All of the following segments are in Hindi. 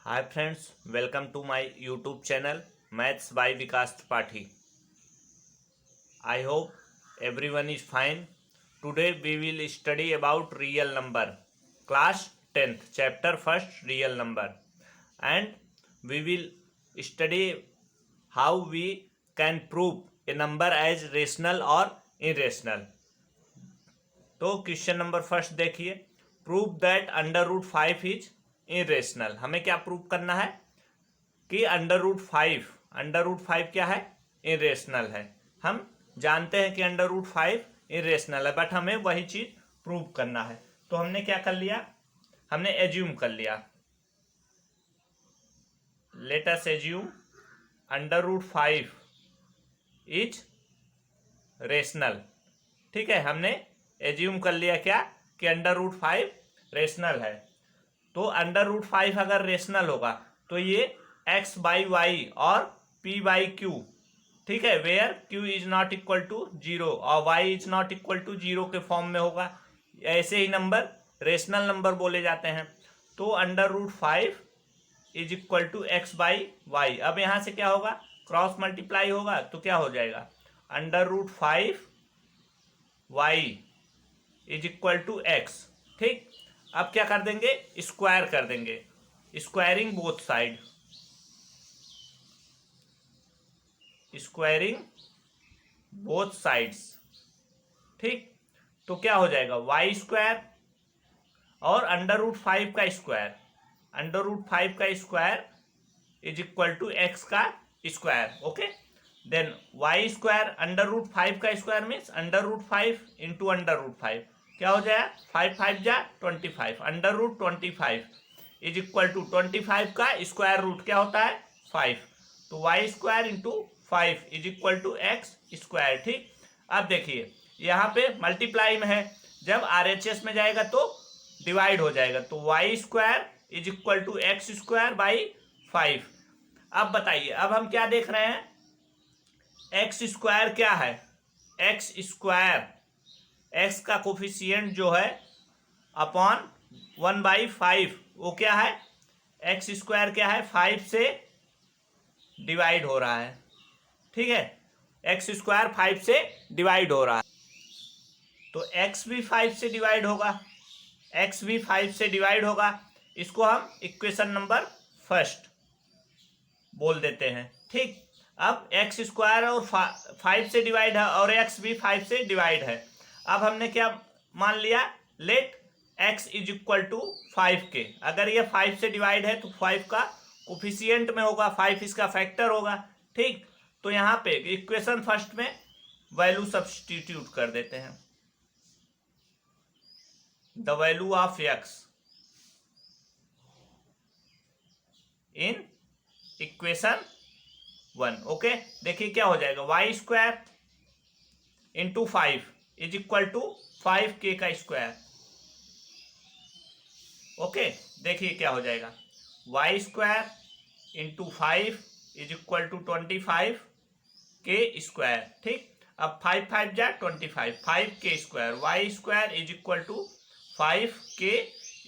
Hi friends, welcome to my YouTube channel Maths by Vikas Tripathi. I hope everyone is fine. Today we will study about real number. Class 10th, chapter 1st, real number. And we will study how we can prove a number as rational or irrational. तो क्वेश्चन नंबर फर्स्ट देखिए, prove that under root 5 is irrational. हमें क्या प्रूव करना है कि अंडर रूट फाइव क्या है, इरेशनल है. हम जानते हैं कि अंडर रूट 5 इरेशनल है, बट हमें वही चीज प्रूव करना है. तो हमने क्या कर लिया, हमने एज्यूम कर लिया. Let us assume under root 5 is rational. ठीक है, हमने एज्यूम कर लिया क्या कि अंडर रूट 5 रेशनल है. तो अंडर रूट 5 अगर रेशनल होगा तो ये x बाई वाई और p बाई क्यू, ठीक है, where q is not equal to 0 और y is not equal to 0 के फॉर्म में होगा. ऐसे ही नंबर रेशनल नंबर बोले जाते हैं. तो under root 5 is equal to x by y. अब यहाँ से क्या होगा, क्रॉस मल्टीप्लाई होगा तो क्या हो जाएगा, under root 5 Y is equal to X. ठीक, अब क्या कर देंगे, स्क्वायर कर देंगे, squaring both side, squaring both sides. ठीक, तो क्या हो जाएगा, वाई स्क्वायर और अंडर रूट 5 का स्क्वायर, अंडर रूट 5 का square is equal to X का square. Okay, then Y square under root 5 का square means under root 5 into under root 5, क्या हो जाएगा, 5 5 जा 25, under root 25 is equal to 25 का स्क्वायर रूट क्या होता है 5. तो y square into 5 is equal to x square. ठीक, अब देखिए यहाँ पे मल्टीप्लाई में है, जब RHS में जाएगा तो डिवाइड हो जाएगा. तो y square is equal to x square by 5. अब बताइए, अब हम क्या देख रहे हैं, एक्स स्क्वायर क्या है, एक्स स्क्वायर, एक्स का कोफिशिएंट जो है अपॉन 1/5, वो क्या है, एक्स स्क्वायर क्या है, 5 से डिवाइड हो रहा है. ठीक है, एक्स स्क्वायर 5 से डिवाइड हो रहा है, तो एक्स भी 5 से डिवाइड होगा, एक्स भी 5 से डिवाइड होगा. इसको हम इक्वेशन नंबर फर्स्ट बोल देते हैं. ठीक, अब एक्स स्क्वायर और 5 से डिवाइड है और एक्स भी 5 से डिवाइड है. अब हमने क्या मान लिया, let x is equal to 5 k. अगर ये 5 से डिवाइड है तो 5 का कोफिशिएंट में होगा, 5 इसका फैक्टर होगा. ठीक, तो यहाँ पे इक्वेशन फर्स्ट में वैल्यू सब्स्टिट्यूट कर देते हैं, the value of x in equation 1. Okay, देखिए क्या हो जाएगा, Y square into 5 is equal to 5k का स्क्वायर. ओके, देखिए क्या हो जाएगा, Y square into 5 is equal to 25k square. ठीक, अब 5 5 जा 25, 5k square, y square is equal to 5k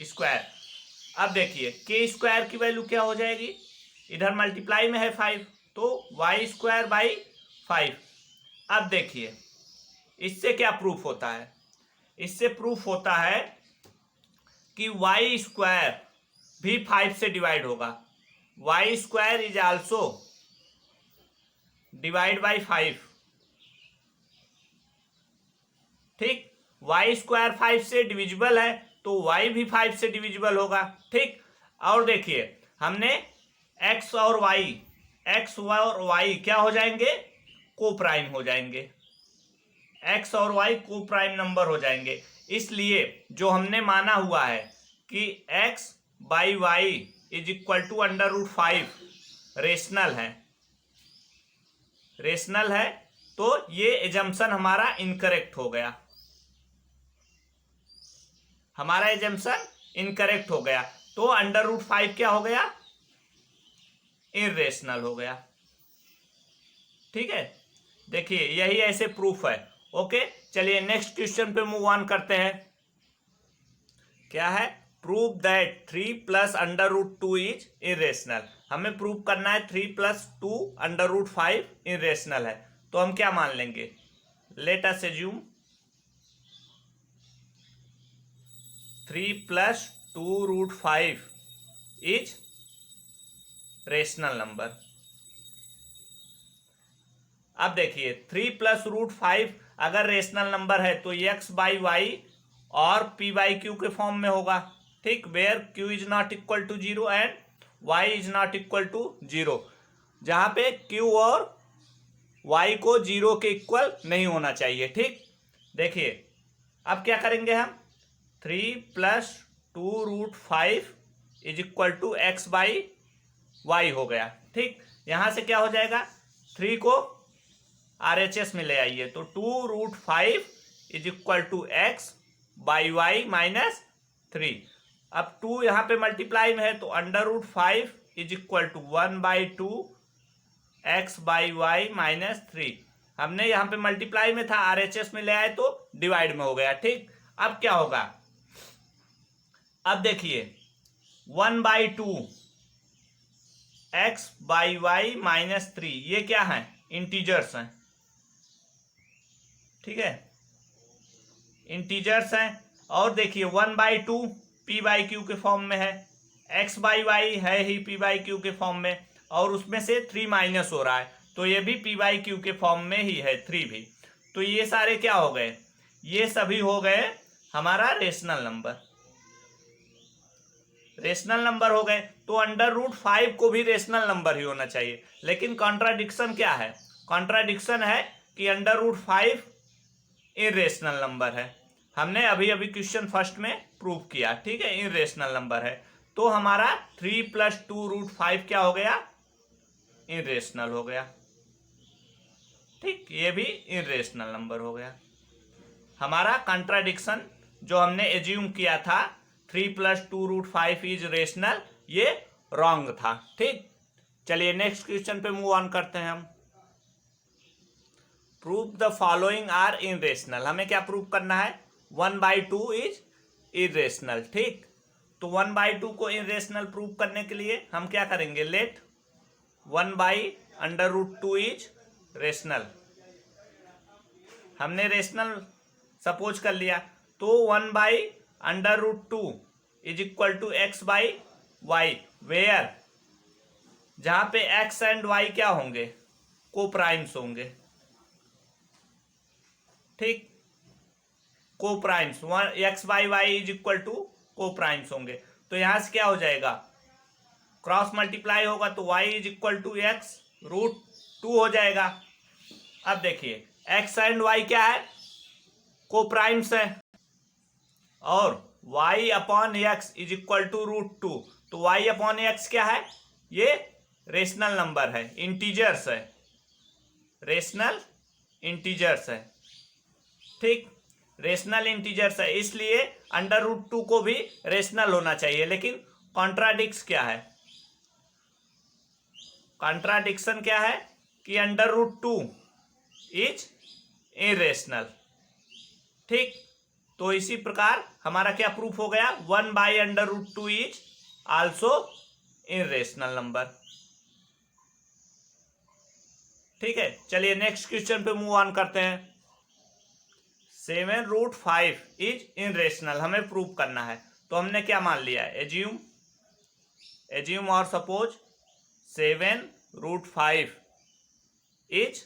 square. अब देखिए k स्क्वायर की वैल्यू क्या हो जाएगी, इधर मल्टीप्लाई में है 5, तो वाई स्क्वायर बाई 5. अब देखिए इससे क्या प्रूफ होता है, इससे प्रूफ होता है कि वाई स्क्वायर भी 5 से डिवाइड होगा. Y square is also divide by 5. ठीक, वाई स्क्वायर 5 से डिविजिबल है तो वाई भी 5 से डिविजिबल होगा. ठीक, और देखिए हमने एक्स और वाई क्या हो जाएंगे, को प्राइम हो जाएंगे, एक्स और वाई को प्राइम नंबर हो जाएंगे. इसलिए जो हमने माना हुआ है कि x by y is equal to under root 5 rational है, तो ये एजम्पशन हमारा इनकरेक्ट हो गया, हमारा एजम्पशन इनकरेक्ट हो गया. तो अंडर रूट 5 क्या हो गया, इरेशनल हो गया. ठीक है, देखिए यही ऐसे प्रूफ है. ओके, चलिए नेक्स्ट क्वेश्चन पे मूव ऑन करते हैं. क्या है, prove that 3 plus under root 2 is irrational. हमें प्रूव करना है 3 प्लस 2 अंडर रूट 5 इरेशनल है। तो हम क्या मान लेंगे, let us assume 3 plus 2 root 5 is rational number. अब देखिए 3 प्लस रूट 5 अगर रेशनल नंबर है तो एक्स बाई वाई और पी बाई क्यू के फॉर्म में होगा, ठीक, where q is not equal to 0 and y is not equal to 0, जहां पे क्यू और वाई को 0 के इक्वल नहीं होना चाहिए, ठीक। देखिए अब क्या करेंगे हम, 3 plus 2 root 5 is equal to x by y हो गया, ठीक। यहां से क्या हो जाएगा, 3 को RHS में ले आइए तो 2 root 5 is equal to x by y minus 3। अब 2 यहाँ पे मल्टीप्लाई में है तो under root 5 is equal to 1 by 2 x by y minus 3। हमने यहाँ पे मल्टीप्लाई में था, RHS में ले आए तो डिवाइड में हो गया, ठीक। अब क्या होगा, अब देखिए 1 by 2 x by y minus 3, ये क्या है, इंटीजर्स हैं, ठीक है, इंटीजर्स हैं। और देखिए 1 बाई 2 पी बाई क्यू के फॉर्म में है, एक्स बाई वाई है ही पी बाई क्यू के फॉर्म में, और उसमें से 3 माइनस हो रहा है तो ये भी पी बाई क्यू के फॉर्म में ही है, 3 भी। तो ये सारे क्या हो गए, ये सभी हो गए हमारा रेशनल नंबर, रेशनल नंबर हो गए। तो अंडर रूट 5 को भी रेशनल नंबर ही होना चाहिए, लेकिन कॉन्ट्राडिक्शन क्या है, कॉन्ट्राडिक्शन है कि अंडर रूट 5 इरेशनल नंबर है। हमने अभी अभी क्वेश्चन फर्स्ट में प्रूव किया, ठीक है, इरेशनल नंबर है। तो हमारा 3 प्लस 2 रूट 5 क्या हो गया, इरेशनल हो गया, ठीक, ये भी इरेशनल नंबर हो गया। हमारा कॉन्ट्राडिक्शन जो हमने एज्यूम किया था 3 प्लस 2 रूट 5 इज रेशनल, ये रॉन्ग था, ठीक। चलिए नेक्स्ट क्वेश्चन पे मूव ऑन करते हैं हम। Prove the following are irrational. हमें क्या प्रूव करना है, 1 बाई 2 इज इरेशनल, ठीक। तो 1 बाई 2 को इरेशनल प्रूव करने के लिए हम क्या करेंगे, let 1 by under root 2 is rational. हमने रेशनल सपोज कर लिया तो 1 by under root 2 is equal to x by y, where जहां पे एक्स एंड वाई क्या होंगे, को प्राइम्स होंगे, ठीक, coprimes, x by y is equal to coprimes होंगे। तो यहां से क्या हो जाएगा, क्रॉस मल्टीप्लाई होगा तो y is equal to x root 2 हो जाएगा। अब देखिए x एंड y क्या है, को प्राइम्स है, और y upon x is equal to root 2, तो y अपॉन एक्स क्या है, ये रेशनल नंबर है, इंटीजर्स है, रेशनल इंटीजर्स है, ठीक, रेशनल इंटीजर्स है, इसलिए अंडर रूट 2 को भी रेशनल होना चाहिए। लेकिन कॉन्ट्राडिक्स क्या है, कॉन्ट्राडिक्शन क्या है कि अंडर रूट 2 इज इरेशनल, ठीक। तो इसी प्रकार हमारा क्या प्रूफ हो गया, 1 by under root 2 is also irrational number, ठीक है। चलिए नेक्स्ट क्वेश्चन पे मूव ऑन करते हैं। 7 रूट 5 इज इनरेशनल हमें प्रूव करना है, तो हमने क्या मान लिया है, एज्यूम और सपोज 7 रूट 5 इज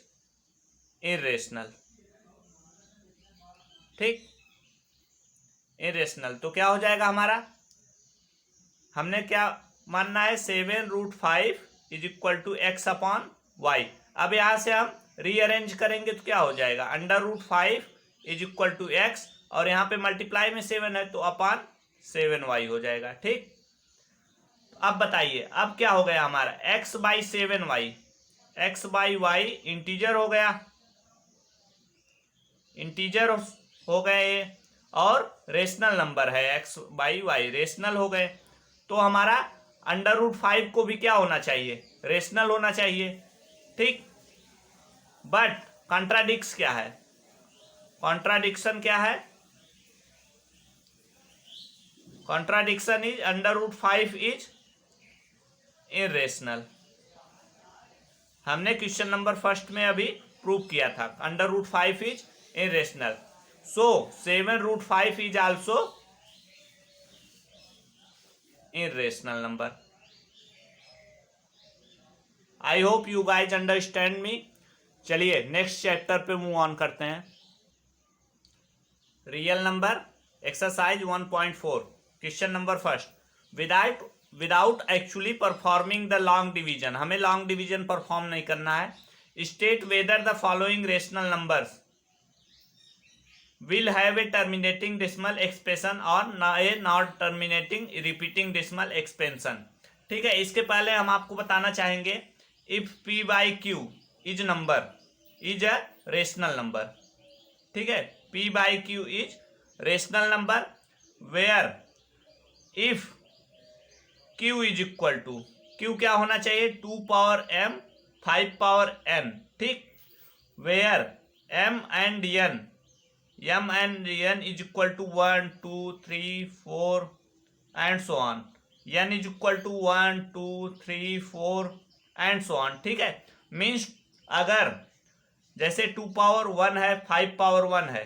इरेशनल, ठीक, इरेशनल। तो क्या हो जाएगा हमारा, हमने क्या मानना है, 7 root 5 is equal to x upon y. अब यहां से हम रीअरेंज करेंगे तो क्या हो जाएगा, under root 5 is equal to x, और यहाँ पे मल्टीप्लाई में 7 है तो अपॉन 7y हो जाएगा, ठीक। अब बताइए अब क्या हो गया हमारा, x by 7y, x by y integer हो गया, इंटीजर हो गए, और रेशनल नंबर है x बाई वाई, रेशनल हो गए। तो हमारा अंडर रूट 5 को भी क्या होना चाहिए, रेशनल होना चाहिए, ठीक। बट कॉन्ट्राडिक्स क्या है, कॉन्ट्राडिक्शन क्या है, कॉन्ट्राडिक्शन इज √5 इज इरेशनल। हमने क्वेश्चन नंबर फर्स्ट में अभी प्रूव किया था √5 is irrational. So 7√5 is also irrational number. I hope you guys understand me. चलिए नेक्स्ट चैप्टर पे मूव ऑन करते हैं। Real number exercise 1.4 question number first. Without actually performing the long division, हमें लॉन्ग डिवीजन परफॉर्म नहीं करना है। State whether the following rational numbers will have a terminating decimal expression और a not terminating repeating decimal expansion. ठीक है, इसके पहले हम आपको बताना चाहेंगे if p by Q is number is a rational number. ठीक है, p by Q is rational number where if q is equal to, q क्या होना चाहिए 2 पावर m 5 पावर n। ठीक, where m and n is equal to 1 2 3 4 and so on, n is equal to 1 2 3 4 and so on. ठीक है, मीन्स अगर जैसे 2 पावर 1 है 5 पावर 1 है,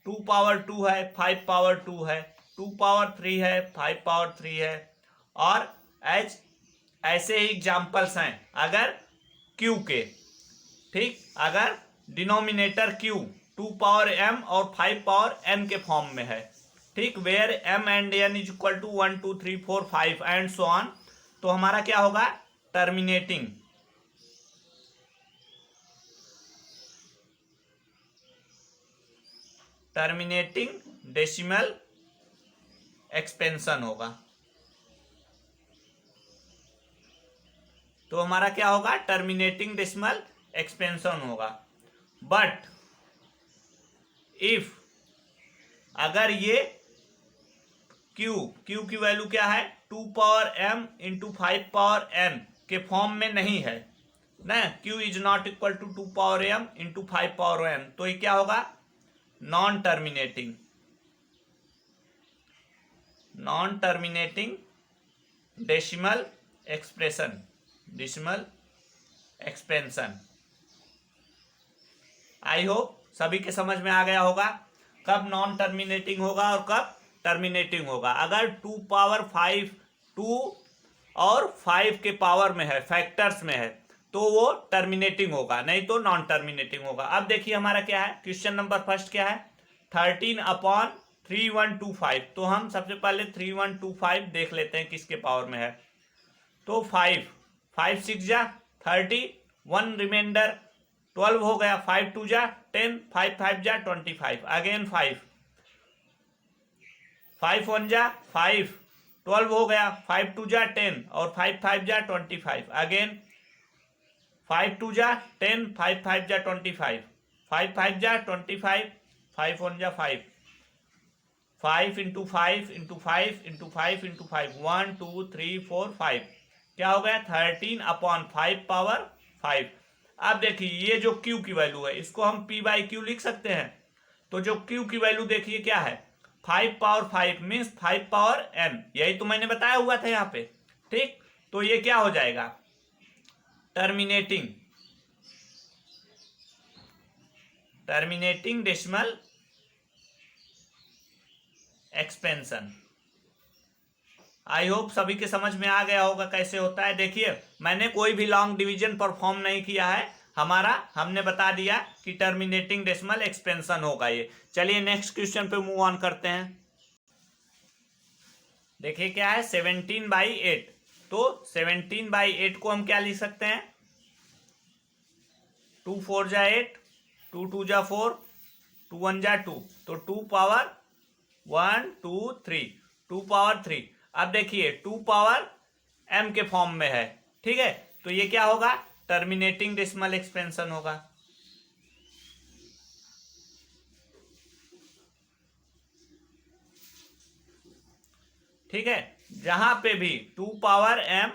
2 पावर 2 है 5 पावर 2 है, 2 पावर 3 है 5 पावर 3 है, और ऐसे ही एग्जाम्पल्स हैं अगर q के। ठीक, अगर डिनोमिनेटर q 2 पावर m और 5 पावर n के फॉर्म में है। ठीक, where m and n is equal to 1 2 3 4 5 and so on, तो हमारा क्या होगा टर्मिनेटिंग डेसिमल एक्सपेंशन होगा। तो हमारा क्या होगा टर्मिनेटिंग डेसिमल एक्सपेंशन होगा। बट इफ अगर ये q की वैल्यू क्या है 2 power m into 5 power n के फॉर्म में नहीं है ना, q is not equal to 2 power m into 5 power n, तो ये क्या होगा non terminating decimal expansion. I hope सभी के समझ में आ गया होगा कब नॉन टर्मिनेटिंग होगा और कब टर्मिनेटिंग होगा। अगर 2 पावर 5 2 और 5 के पावर में है, फैक्टर्स में है, तो वो टर्मिनेटिंग होगा, नहीं तो नॉन टर्मिनेटिंग होगा। अब देखिए हमारा क्या है क्वेश्चन नंबर फर्स्ट क्या है 13/3125। तो हम सबसे पहले 3125 देख लेते हैं किसके पावर में है। तो 5 6 जा 30, 1 रिमाइंडर 12 हो गया, 5 2 जा 10, 5 5 जा 25, अगेन 5 1 जा 5 12 हो गया, 5 2 जा 10 और 5 5 जा 25, अगेन 5 2 जा 10 5 5 जा 25, 5 5 जा 25, 5 1 जा 5, 5 इंटू 5 इंटू 5 इंटू 5 इंटू 5 1 2 3 4 5 क्या हो गया 13/5 पावर 5। अब देखिए ये जो q की वैल्यू है इसको हम p बाई क्यू लिख सकते हैं। तो जो q की वैल्यू देखिए क्या है 5 पावर 5 मीन्स 5 पावर n, यही तो मैंने बताया हुआ था यहाँ पे। ठीक, तो ये क्या हो जाएगा terminating decimal expansion. I hope सभी के समझ में आ गया होगा कैसे होता है। देखिए मैंने कोई भी लॉन्ग डिवीजन परफॉर्म नहीं किया है, हमने बता दिया कि टर्मिनेटिंग डेसिमल एक्सपेंशन होगा ये। चलिए नेक्स्ट क्वेश्चन पे मूव ऑन करते हैं। देखिए क्या है 17/8। तो 17/8 को हम क्या लिख सकते हैं 2 4 जा 8, 2 2 जा 4, 2 1 जा 2, तो 2 पावर 1 2 3, 2 पावर 3। अब देखिए 2 पावर m के फॉर्म में है। ठीक है, तो ये क्या होगा टर्मिनेटिंग डेसिमल एक्सपेंशन होगा। ठीक है, जहां पे भी 2 पावर m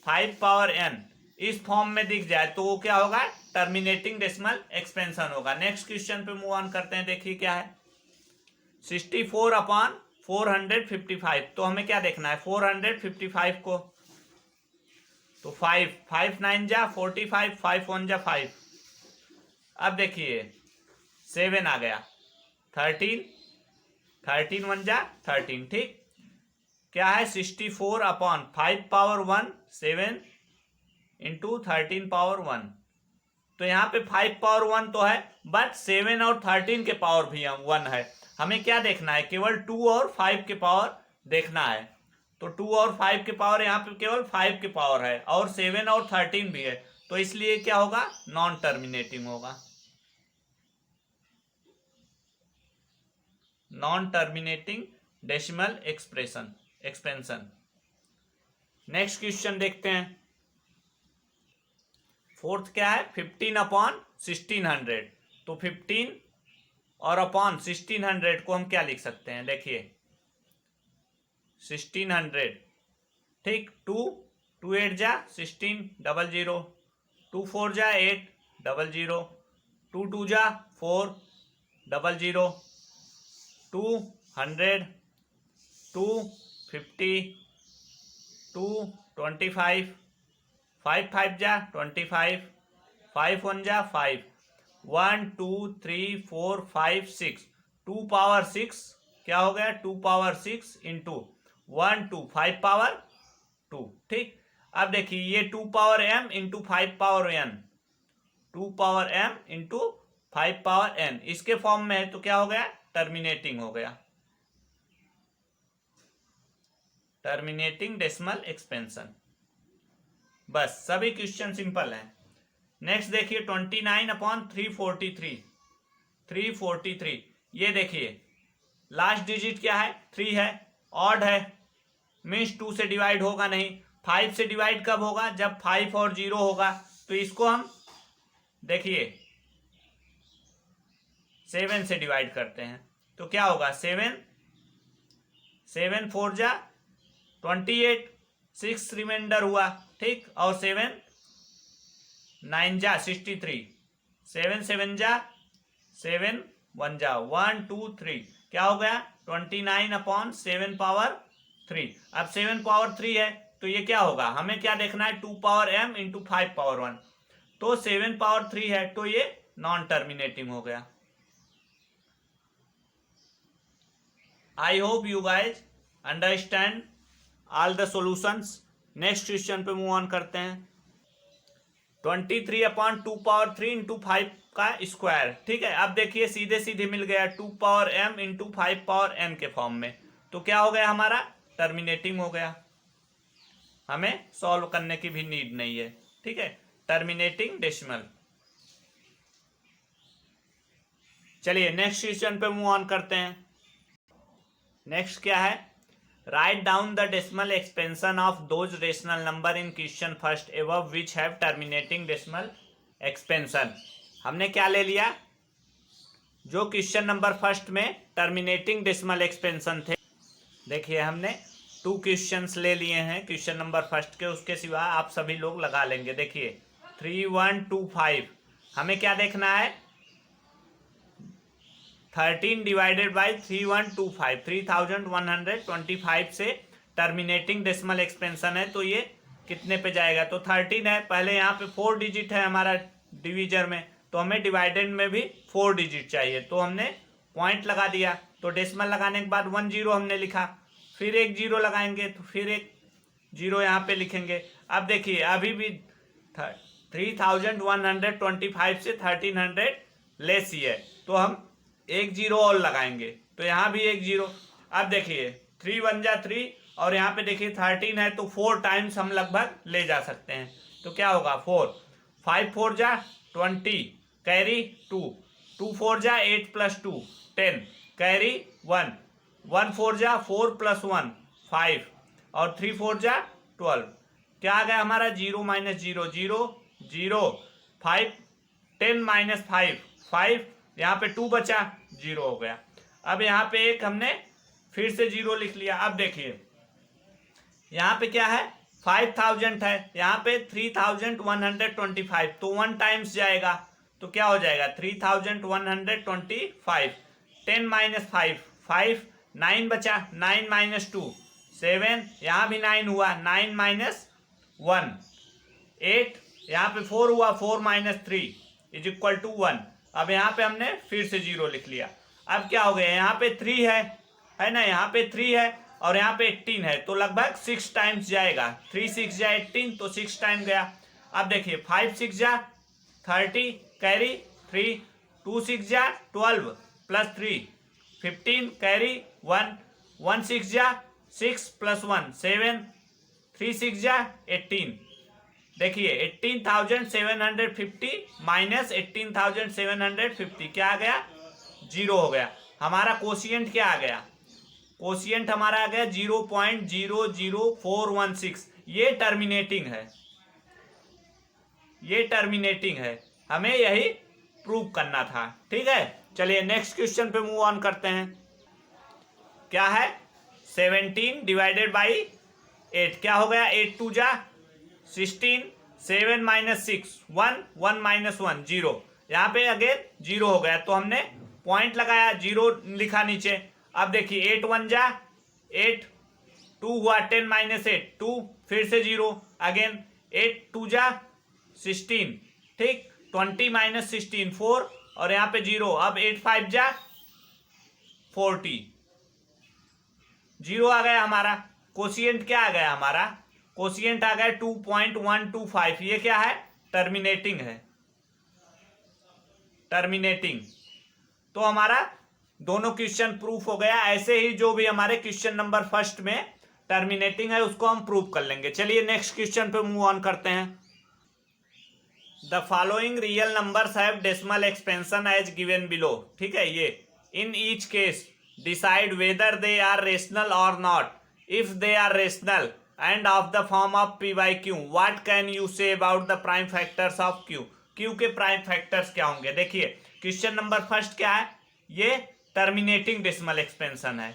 5 पावर n इस फॉर्म में दिख जाए तो वो क्या होगा टर्मिनेटिंग डेसिमल एक्सपेंशन होगा। नेक्स्ट क्वेश्चन पे मूव ऑन करते हैं। देखिए क्या है 64/4 455। तो हमें क्या देखना है 455 को, तो 5 5 9 जा 45, 5 1 जा 5। अब देखिए 7 आ गया, 13 13 1 जा 13, ठीक। क्या है 64 अपॉन 5 पावर 1 7 इंटू 13 पावर 1। तो यहाँ पे 5 पावर 1 तो है, बट 7 और 13 के पावर भी 1 है। हमें क्या देखना है, केवल 2 और 5 के पावर देखना है। तो 2 और 5 के पावर यहाँ पे केवल 5 के पावर है, और 7 और 13 भी है, तो इसलिए क्या होगा, नॉन टर्मिनेटिंग होगा, non terminating decimal expansion. Next question देखते हैं। फोर्थ क्या है 15 अपॉन 1600। तो 15 और अपॉन 1600 को हम क्या लिख सकते हैं, देखिए 1600, ठीक। 2 8 जा 16 00, 2 4 जा 8 00, 2 2 जा 4 00, 200, 2 50, 2 25, 5 5 जा 25, 5 1 जा 5, 1 2 3 4 5 6, 2 पावर 6 क्या हो गया 2 पावर 6 इंटू 1 2 5 पावर 2, ठीक। अब देखिए ये 2 power m into 5 power n, 2 power m into 5 power n इसके फॉर्म में है, तो क्या हो गया टर्मिनेटिंग हो गया, टर्मिनेटिंग डेसिमल एक्सपेंशन। बस सभी क्वेश्चन सिंपल हैं। नेक्स्ट देखिए 29 अपॉन 343, 343। ये देखिए लास्ट डिजिट क्या है 3 है, ऑड है, मीन्स 2 से डिवाइड होगा नहीं। 5 से डिवाइड कब होगा, जब 5 और 0 होगा। तो इसको हम देखिए 7 से डिवाइड करते हैं, तो क्या होगा 7 7 4 जा 28, 6 रिमाइंडर हुआ, ठीक। और 7 9 जा 63, 7 7 जा 7 1 जा 1 2 3, क्या हो गया 29 अपॉन 7 पावर 3। अब 7 पावर 3 है, तो ये क्या होगा, हमें क्या देखना है 2 पावर m इंटू 5 पावर 1। तो 7 पावर 3 है, तो ये नॉन टर्मिनेटिंग हो गया। I hope you guys understand all the solutions. Next question पे मूव ऑन करते हैं। 23 अपॉन 2 पावर 3 इंटू 5 का स्क्वायर, ठीक है। अब देखिए सीधे सीधे मिल गया 2 power m into 5 power n के फॉर्म में, तो क्या हो गया हमारा टर्मिनेटिंग हो गया, हमें सॉल्व करने की भी नीड नहीं है, ठीक है, टर्मिनेटिंग डेसिमल। चलिए नेक्स्ट क्वेश्चन पे मूव ऑन करते हैं। नेक्स्ट क्या है, write down the decimal expansion of those rational number in question first above which have terminating decimal expansion. हमने क्या ले लिया, जो क्वेश्चन नंबर फर्स्ट में टर्मिनेटिंग डेसिमल एक्सपेंशन थे। देखिए हमने 2 क्वेश्चंस ले लिए हैं क्वेश्चन नंबर फर्स्ट के, उसके सिवा आप सभी लोग लगा लेंगे। देखिए 3125, हमें क्या देखना है 13 डिवाइडेड बाई 3125, 3125 से टर्मिनेटिंग डेसिमल एक्सपेंशन है, तो ये कितने पे जाएगा, तो 13 है। पहले यहाँ पे 4 डिजिट है हमारा डिवीजर में, तो हमें डिवाइडेड में भी 4 डिजिट चाहिए, तो हमने पॉइंट लगा दिया। तो डेसिमल लगाने के बाद 1 0 हमने लिखा, फिर एक 0 लगाएंगे, तो फिर एक 0 यहाँ पे लिखेंगे। अब देखिए अभी भी 3125 से 1300 लेस ही है, तो हम एक 0 और लगाएंगे, तो यहाँ भी एक 0। अब देखिए 3 1 जा 3, और यहाँ पे देखिए 13 है, तो 4 टाइम्स हम लगभग ले जा सकते हैं, तो क्या होगा 4 5 4 जा 20, कैरी 2 2 4 जा 8 प्लस 2 10, कैरी 1 1 4 जा 4 प्लस 1 5, और 3 4 जा 12। क्या आ गया हमारा 0 माइनस 0 0 0, 5 10 माइनस 5 5, यहाँ पे 2 बचा 0 हो गया। अब यहाँ पे एक हमने फिर से 0 लिख लिया। अब देखिए यहाँ पे क्या है 5000 है, यहाँ पे 3125, तो 1 टाइम्स जाएगा, तो क्या हो जाएगा 3125, 10 माइनस 5 5, 9 बचा, 9 माइनस 2 7, यहाँ भी 9 हुआ, 9 माइनस 1 8, यहाँ पे 4 हुआ, 4 माइनस 3 इज इक्वल टू 1। अब यहाँ पे हमने फिर से 0 लिख लिया। अब क्या हो गया, यहाँ पे 3 है ना, यहाँ पे 3 है और यहाँ पे 18 है, तो लगभग 6 टाइम्स जाएगा। 3 6 जा 18, तो 6 टाइम गया। अब देखिए 5 6 जा 30 कैरी 3, 2 6 जा 12 प्लस 3 15 कैरी 1, 1 6 जा 6 प्लस 1 7, 3 6 जा 18। देखिए 18,750 माइनस 18,750 क्या आ गया, 0 हो गया। हमारा कोशिएंट क्या आ गया, कोशिएंट हमारा आ गया 0.00416। ये टर्मिनेटिंग है, हमें यही प्रूव करना था। ठीक है, चलिए नेक्स्ट क्वेश्चन पे मूव ऑन करते हैं। क्या है, 17 डिवाइडेड बाई 8 क्या हो गया, 8 2 जा 16, 7 माइनस 6 1, 1 माइनस 1 0। यहाँ पे अगेन 0 हो गया, तो हमने पॉइंट लगाया, 0 लिखा नीचे। अब देखिए 8 1 जा 8, 2 हुआ 10 माइनस 8 2, फिर से 0 अगेन, 8 2 जा 16, ठीक, 20 माइनस 16 4 और यहाँ पे 0। अब 8 5 जा 40, 0 आ गया हमारा। कोशिएंट क्या आ गया हमारा, कोशिएंट आ गया 2.125। ये क्या है, टर्मिनेटिंग है, टर्मिनेटिंग। तो हमारा दोनों क्वेश्चन प्रूफ हो गया। ऐसे ही जो भी हमारे क्वेश्चन नंबर फर्स्ट में टर्मिनेटिंग है उसको हम प्रूफ कर लेंगे। चलिए नेक्स्ट क्वेश्चन पे मूव ऑन करते हैं। The following real numbers have decimal expansion as given below. ठीक है, ये in each case decide whether they are rational और not. If they are rational and of the form of p by q, what can you say about the prime factors of q? q के प्राइम फैक्टर्स क्या होंगे। देखिए क्वेश्चन नंबर फर्स्ट क्या है, ये टर्मिनेटिंग डेसिमल एक्सपेंशन है,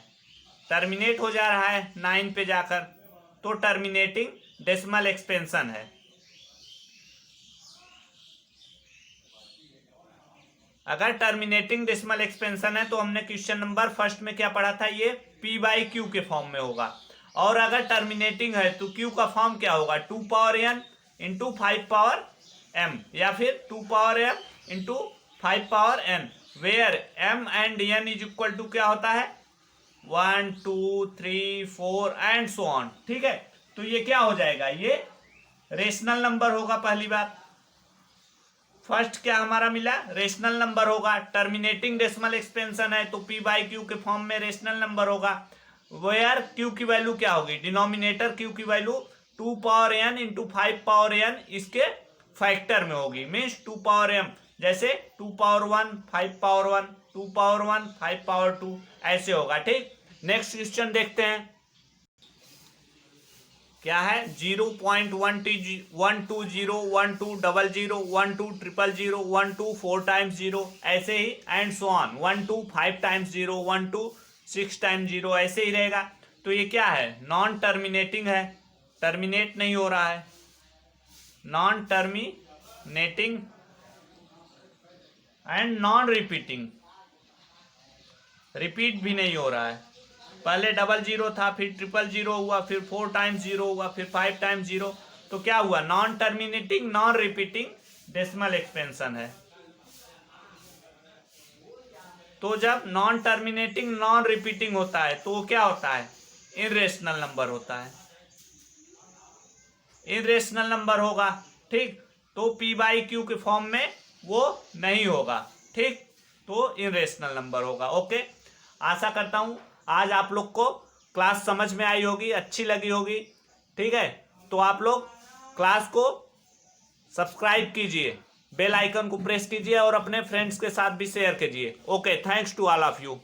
टर्मिनेट हो जा रहा है 9 पे जाकर, तो टर्मिनेटिंग डेसिमल एक्सपेंशन है। अगर टर्मिनेटिंग डेसिमल एक्सपेंशन है तो हमने क्वेश्चन नंबर फर्स्ट में क्या पढ़ा था, ये p बाई क्यू के फॉर्म में होगा। और अगर टर्मिनेटिंग है तो q का फॉर्म क्या होगा, 2 power n into 5 power m, या फिर 2 power m into 5 power n, where m and n is equal to क्या होता है 1 2 3 4 एंड सो ऑन। ठीक है, तो ये क्या हो जाएगा, ये रेशनल नंबर होगा। पहली बात, फर्स्ट क्या हमारा मिला, रेशनल नंबर होगा। टर्मिनेटिंग डेसिमल एक्सपेंशन है तो p बाई क्यू के फॉर्म में रेशनल नंबर होगा। वेयर q की वैल्यू क्या होगी, डिनोमिनेटर q की value 2 power n into 5 power n इसके फैक्टर में होगी, मीन्स 2 पावर m, जैसे 2 पावर 1 5 पावर 1, 2 पावर 1 5 पावर 2 ऐसे होगा। ठीक, नेक्स्ट क्वेश्चन देखते हैं। क्या है, 0.120 1200 00 12 000 12 4 टाइम्स 0, ऐसे ही and so on, 12 5 times 0 12 6 times 0 ऐसे ही रहेगा। तो ये क्या है, नॉन टर्मिनेटिंग है, टर्मिनेट नहीं हो रहा है, non terminating and non repeating, repeat भी नहीं हो रहा है। पहले 00 था, फिर 000 हुआ, फिर 4 टाइम्स 0 हुआ, फिर 5 टाइम्स 0, तो क्या हुआ, non terminating non repeating decimal expansion है। तो जब नॉन टर्मिनेटिंग नॉन रिपीटिंग होता है तो क्या होता है, इरेशनल नंबर होता है, इरेशनल नंबर होगा। ठीक, तो p बाई क्यू के फॉर्म में वो नहीं होगा। ठीक, तो इरेशनल नंबर होगा। ओके, आशा करता हूं आज आप लोग को क्लास समझ में आई होगी, अच्छी लगी होगी। ठीक है, तो आप लोग क्लास को सब्सक्राइब कीजिए, बेल आइकन को प्रेस कीजिए और अपने फ्रेंड्स के साथ भी शेयर कीजिए। Okay, thanks to all of you.